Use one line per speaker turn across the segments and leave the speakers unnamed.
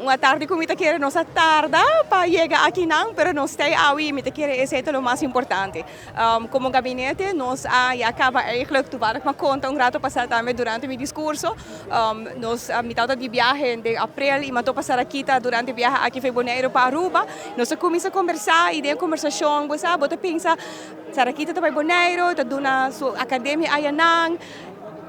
uma tarde como te quer nossa tarde para chegar aqui não, pero nós tem aí me te quer esse é o mais importante. Como gabinete nós acaba eigenlijk toevallig maar conta grato passar também durante meu discurso. Nós me tava de viagem de abril e matou passar aqui durante viagem aqui foi Bonaire para Aruba. Nós começa a conversar e de conversação você bota pensa Sarah kita também Bonaire, tá dando sua academia ayanang.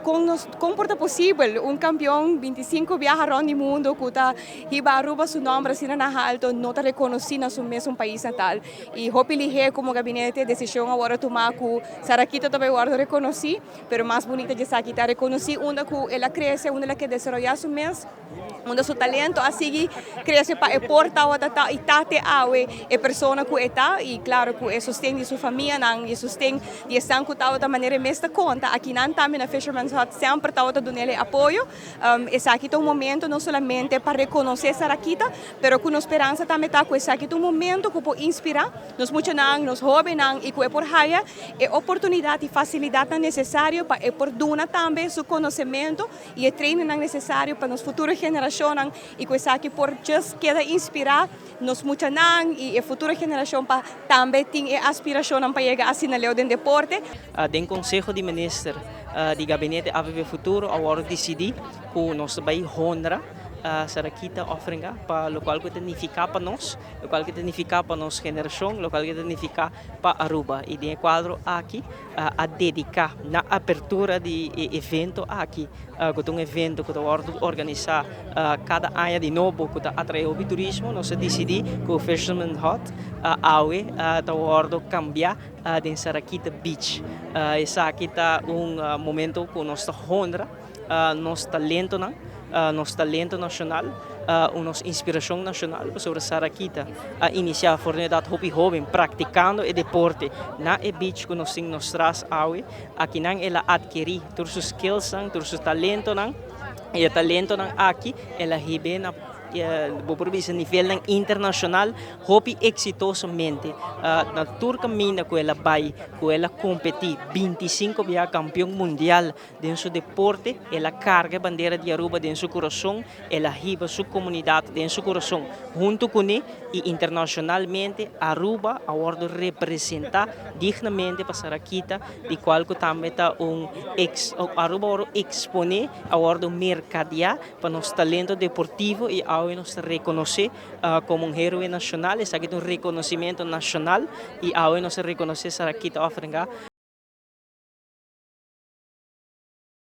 Como porta possível campeão 25 viaja around o mundo que está hiba Aruba seu nome assim na alto não está reconhecido no seu mesmo país natal e hopefully como gabinete decisão agora tomar que Sarakita também agora reconheci, pero mais bonita de Sarakita está reconheci onde que ela cresce, onde ela quer desenvolver seu mês, onde seu talento assim cresce para exportar o tata e tate awe é pessoa que está e claro que é sustém de sua família não e sustém de estar que tal da maneira mesma conta aqui não também na Fisherman's Hut sempre está dando ele apoio. Esse aqui é um momento não somente para reconhecer Sarakita, pero com esperança também está com esse aqui um momento que pode inspirar nos muitos nos jovens e que é por raia é oportunidade e facilidade necessária para por dona também seu conhecimento e o treino necessário para nos futuras gerações e com esse aqui por just queda inspirar nos muitos e a futura geração para também ter aspiração para chegar assim na lei do deporte.
Den Conselho de Ministros de Gabinete AVV Futuro agora decidi que nós vai honrar Sarakita ofrenga para o qual que significa para nós, o qual que significa para nossa geração, o qual que significa para Aruba. E de quadro aqui a dedicar na abertura de evento aqui, que é evento que está organizar cada ano de novo que está atrair o turismo, nós decidimos que o Fisherman's Hut awe está cambiar de Sarakita Beach. Esse aqui está momento que nós honra nosso talento nosso talento nacional, nossa inspiração nacional sobre Sarakita, iniciar a fornidade jovem praticando o deporte na beach que nós traz aqui não ela adquirir todos os skills, todos os talentos e o talento aqui ela rebe na a nível internacional, hopi exitosamente. Na tour caminho que ela vai, que ela compete 25 via campeão mundial dentro seu deporte, ela carga a bandeira de Aruba dentro seu coração, ela riba sua comunidade dentro seu coração. Junto com ele e internacionalmente, Aruba agora representa dignamente para Sarakita, de qual que também está Aruba agora expone agora mercadear para nosso talento deportivo e nos reconoce como héroe nacional, esse aqui é reconhecimento nacional e nos reconoce Sarakita ofrenga